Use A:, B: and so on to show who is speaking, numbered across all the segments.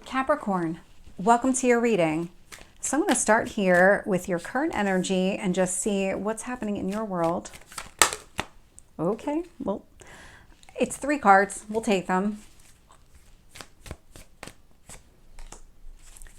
A: Capricorn, welcome to your reading. So I'm going to start here with your current energy and just see what's happening in your world. Okay, well, it's 3 cards. We'll take them.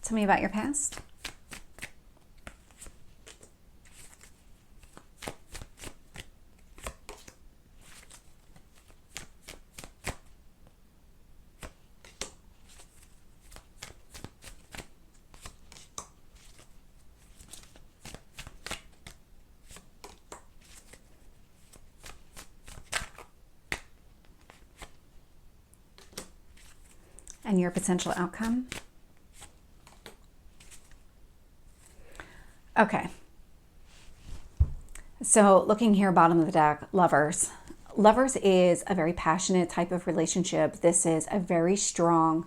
A: Tell me about your past. And your potential outcome. Okay. So looking here, bottom of the deck, lovers. Lovers is a very passionate type of relationship. This is a very strong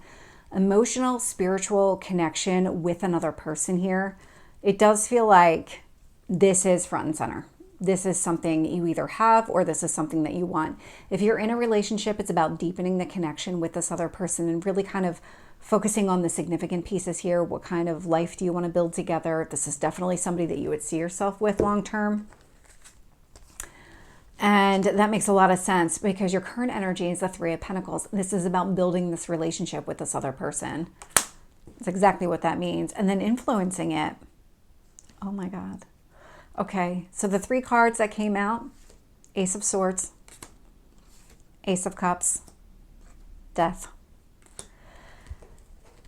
A: emotional, spiritual connection with another person here. It does feel like this is front and center. This is something you either have or this is something that you want. If you're in a relationship, it's about deepening the connection with this other person and really kind of focusing on the significant pieces here. What kind of life do you want to build together? This is definitely somebody that you would see yourself with long term. And that makes a lot of sense because your current energy is the 3 of Pentacles. This is about building this relationship with this other person. That's exactly what that means. And then influencing it. Oh my God. Okay, so the 3 cards that came out, Ace of Swords, Ace of Cups, Death.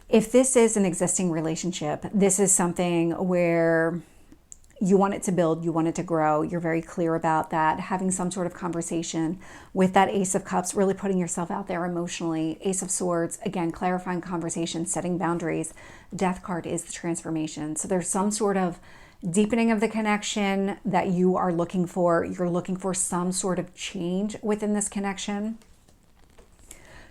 A: If this is an existing relationship, this is something where you want it to build, you want it to grow, you're very clear about that, having some sort of conversation with that Ace of Cups, really putting yourself out there emotionally. Ace of Swords, again, clarifying conversations, setting boundaries. Death card is the transformation. So there's some sort of deepening of the connection that you are looking for. You're looking for some sort of change within this connection.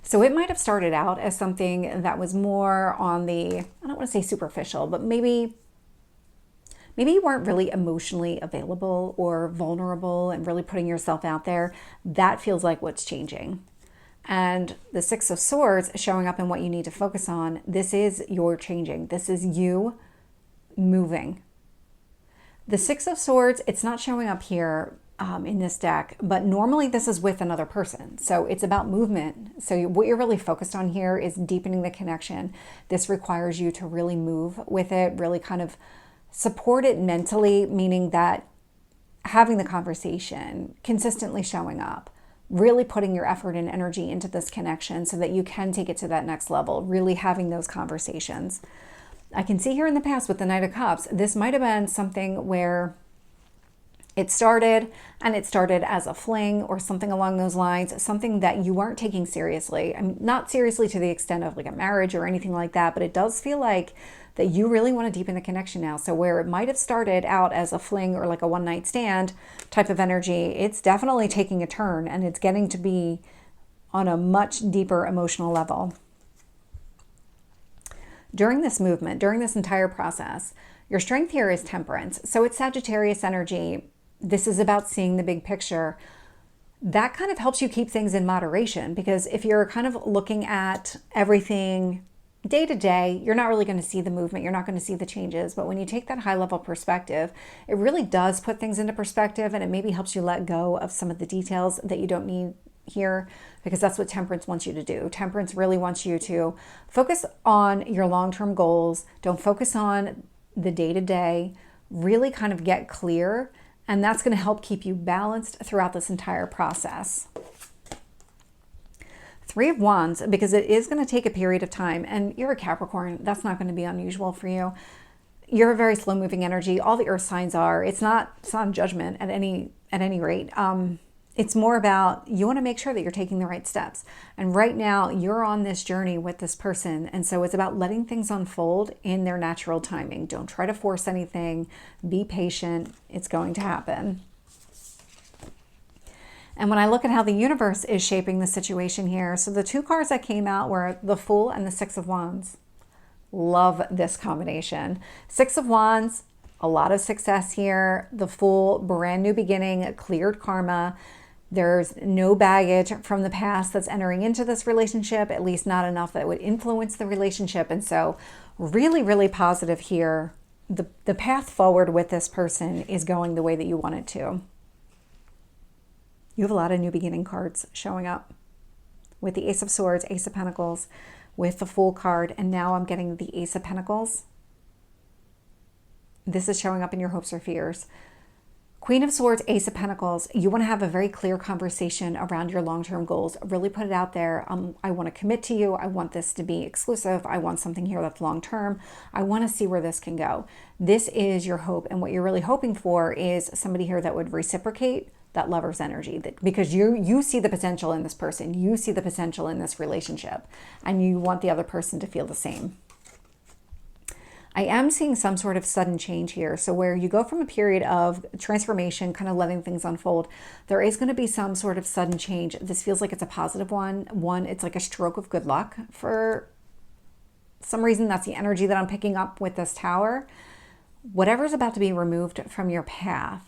A: So it might have started out as something that was more on the, I don't want to say superficial, but maybe you weren't really emotionally available or vulnerable and really putting yourself out there. That feels like what's changing. And the 6 of Swords showing up in what you need to focus on. This is your changing. This is you moving. The 6 of Swords, it's not showing up here in this deck, but normally this is with another person. So it's about movement. So what you're really focused on here is deepening the connection. This requires you to really move with it, really kind of support it mentally, meaning that having the conversation, consistently showing up, really putting your effort and energy into this connection so that you can take it to that next level, really having those conversations. I can see here in the past with the Knight of Cups, this might have been something where it started as a fling or something along those lines, something that you weren't taking seriously. I mean, not seriously to the extent of like a marriage or anything like that, but it does feel like that you really want to deepen the connection now. So where it might have started out as a fling or like a one-night stand type of energy, it's definitely taking a turn and it's getting to be on a much deeper emotional level. During this movement, during this entire process, your strength here is Temperance. So it's Sagittarius energy. This is about seeing the big picture. That kind of helps you keep things in moderation because if you're kind of looking at everything day to day, you're not really going to see the movement. You're not going to see the changes. But when you take that high level perspective, it really does put things into perspective and it maybe helps you let go of some of the details that you don't need here, because that's what Temperance wants you to do. Temperance really wants you to focus on your long-term goals. Don't focus on the day-to-day. Really kind of get clear, and that's going to help keep you balanced throughout this entire process. 3 of Wands, because it is going to take a period of time, and you're a Capricorn. That's not going to be unusual for you. You're a very slow-moving energy. All the earth signs are. It's not a judgment at any rate. It's more about you want to make sure that you're taking the right steps. And right now you're on this journey with this person. And so it's about letting things unfold in their natural timing. Don't try to force anything. Be patient. It's going to happen. And when I look at how the universe is shaping the situation here, so the 2 cards that came out were the Fool and the 6 of Wands. Love this combination. 6 of Wands, a lot of success here. The Fool, brand new beginning, cleared karma. There's no baggage from the past that's entering into this relationship, at least not enough that would influence the relationship. And so really, really positive here. The path forward with this person is going the way that you want it to. You have a lot of new beginning cards showing up with the Ace of Swords, Ace of Pentacles, with the Fool card, and now I'm getting the Ace of Pentacles. This is showing up in your hopes or fears. Queen of Swords, Ace of Pentacles, you want to have a very clear conversation around your long-term goals. Really put it out there. I want to commit to you. I want this to be exclusive. I want something here that's long-term. I want to see where this can go. This is your hope. And what you're really hoping for is somebody here that would reciprocate that lover's energy, because you see the potential in this person. You see the potential in this relationship, and you want the other person to feel the same. I am seeing some sort of sudden change here. So where you go from a period of transformation, kind of letting things unfold, there is going to be some sort of sudden change. This feels like it's a positive one. It's like a stroke of good luck. For some reason, that's the energy that I'm picking up with this Tower. Whatever's about to be removed from your path.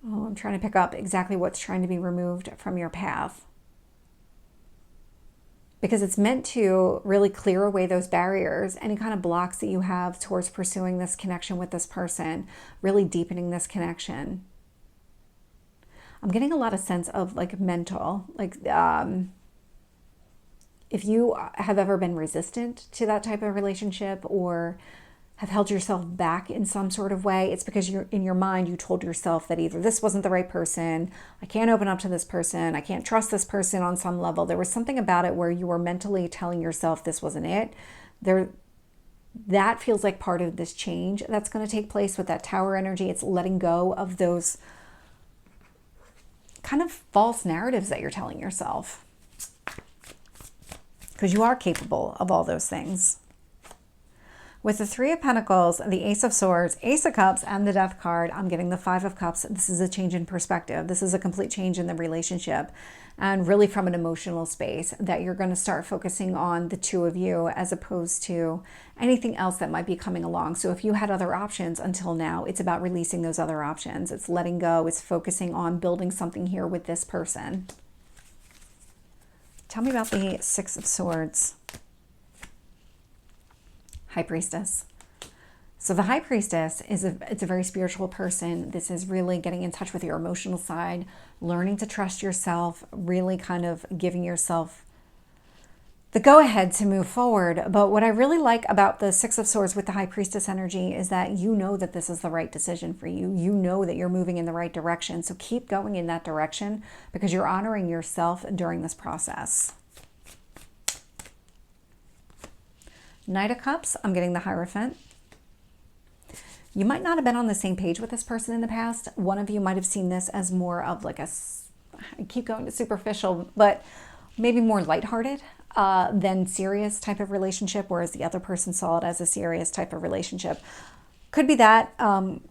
A: Oh, I'm trying to pick up exactly what's trying to be removed from your path, because it's meant to really clear away those barriers, any kind of blocks that you have towards pursuing this connection with this person, really deepening this connection. I'm getting a lot of sense of like mental, like if you have ever been resistant to that type of relationship or have held yourself back in some sort of way, it's because you're in your mind, you told yourself that either this wasn't the right person, I can't open up to this person, I can't trust this person on some level. There was something about it where you were mentally telling yourself this wasn't it. That feels like part of this change that's going to take place with that Tower energy. It's letting go of those kind of false narratives that you're telling yourself, because you are capable of all those things. With the Three of Pentacles, the Ace of Swords, Ace of Cups, and the Death card, I'm getting the Five of Cups. This is a change in perspective. This is a complete change in the relationship, and really from an emotional space that you're going to start focusing on the two of you as opposed to anything else that might be coming along. So if you had other options until now, it's about releasing those other options. It's letting go. It's focusing on building something here with this person. Tell me about the Six of Swords. High Priestess. So the High Priestess it's a very spiritual person. This is really getting in touch with your emotional side, learning to trust yourself, really kind of giving yourself the go-ahead to move forward. But what I really like about the Six of Swords with the High Priestess energy is that you know that this is the right decision for you. You know that you're moving in the right direction. So keep going in that direction, because you're honoring yourself during this process. Knight of Cups, I'm getting the Hierophant. You might not have been on the same page with this person in the past. One of you might have seen this as more of like I keep going to superficial, but maybe more lighthearted than serious type of relationship, whereas the other person saw it as a serious type of relationship. Could be that.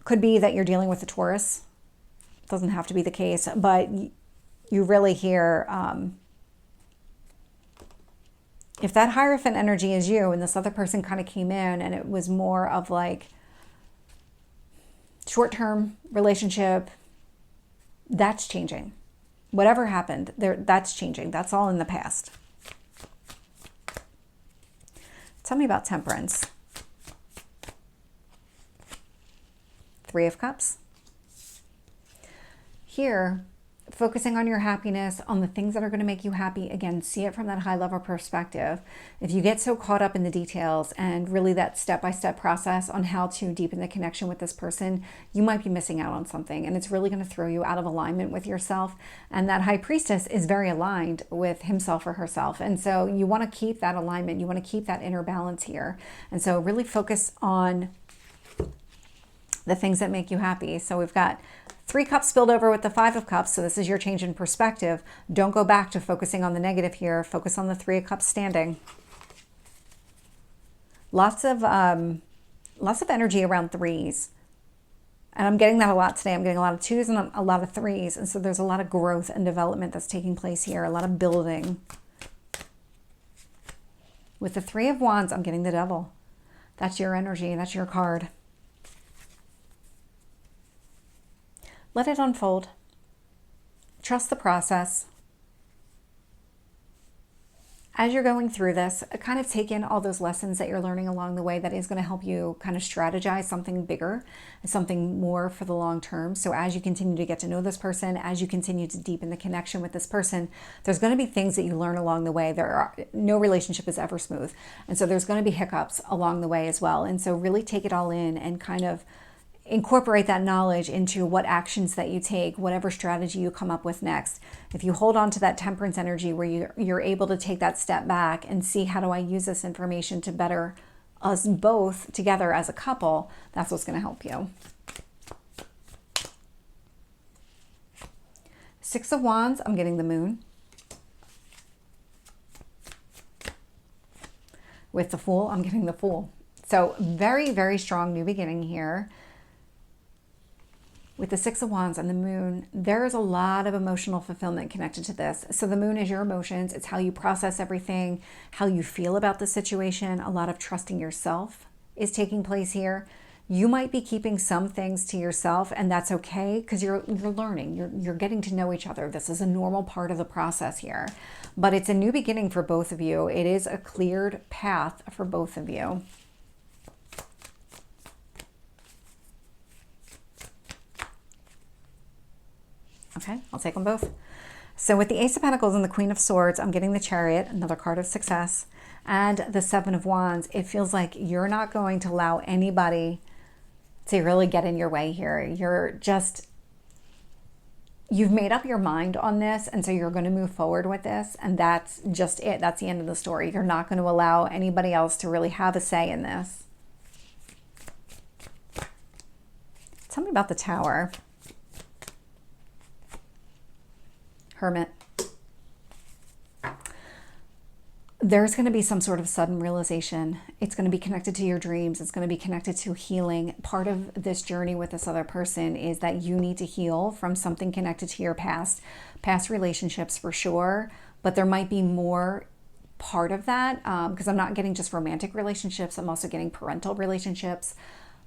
A: Could be that you're dealing with a Taurus. Doesn't have to be the case, but you really hear... if that Hierophant energy is you and this other person kind of came in and it was more of like short-term relationship, that's changing. Whatever happened there, that's changing. That's all in the past. Tell me about Temperance. Three of Cups. Here, focusing on your happiness, on the things that are going to make you happy. Again, see it from that high level perspective. If you get so caught up in the details and really that step-by-step process on how to deepen the connection with this person, you might be missing out on something, and it's really going to throw you out of alignment with yourself. And that High Priestess is very aligned with himself or herself. And so you want to keep that alignment. You want to keep that inner balance here. And so really focus on the things that make you happy. So we've got Three Cups spilled over with the Five of Cups. So this is your change in perspective. Don't go back to focusing on the negative here. Focus on the Three of Cups standing. Lots of energy around threes. And I'm getting that a lot today. I'm getting a lot of twos and a lot of threes. And so there's a lot of growth and development that's taking place here. A lot of building. With the Three of Wands, I'm getting the Devil. That's your energy. That's your card. Let it unfold. Trust the process. As you're going through this, kind of take in all those lessons that you're learning along the way that is going to help you kind of strategize something bigger, something more for the long term. So as you continue to get to know this person, as you continue to deepen the connection with this person, there's going to be things that you learn along the way. No relationship is ever smooth. And so there's going to be hiccups along the way as well. And so really take it all in and kind of incorporate that knowledge into what actions that you take, whatever strategy you come up with next. If you hold on to that temperance energy where you're able to take that step back and see, how do I use this information to better us both together as a couple, that's what's going to help you. Six of Wands, I'm getting the Moon. With the Fool, I'm getting the Fool. So very, very strong new beginning here. With the Six of Wands and the Moon, there is a lot of emotional fulfillment connected to this. So the Moon is your emotions. It's how you process everything, how you feel about the situation. A lot of trusting yourself is taking place here. You might be keeping some things to yourself, and that's okay, because you're learning. You're getting to know each other. This is a normal part of the process here. But it's a new beginning for both of you. It is a cleared path for both of you. Okay, I'll take them both. So with the Ace of Pentacles and the Queen of Swords, I'm getting the Chariot, another card of success, and the Seven of Wands. It feels like you're not going to allow anybody to really get in your way here. You've made up your mind on this, and so you're going to move forward with this, and that's just it. That's the end of the story. You're not going to allow anybody else to really have a say in this. Tell me about the Tower. Hermit. There's going to be some sort of sudden realization. It's going to be connected to your dreams. It's going to be connected to healing. Part of this journey with this other person is that you need to heal from something connected to your past relationships for sure, but there might be more part of that, because I'm not getting just romantic relationships. I'm also getting parental relationships.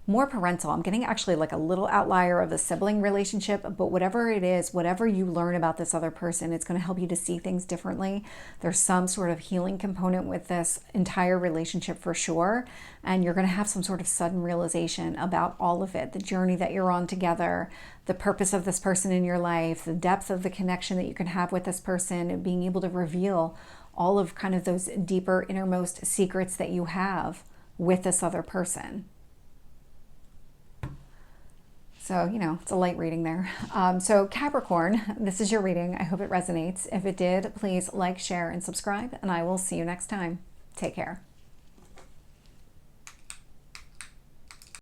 A: More parental. I'm getting actually like a little outlier of the sibling relationship, but whatever it is, whatever you learn about this other person, it's going to help you to see things differently. There's some sort of healing component with this entire relationship for sure. And you're going to have some sort of sudden realization about all of it, the journey that you're on together, the purpose of this person in your life, the depth of the connection that you can have with this person, and being able to reveal all of kind of those deeper innermost secrets that you have with this other person. So, it's a light reading there. So Capricorn, this is your reading. I hope it resonates. If it did, please like, share, and subscribe, and I will see you next time. Take care.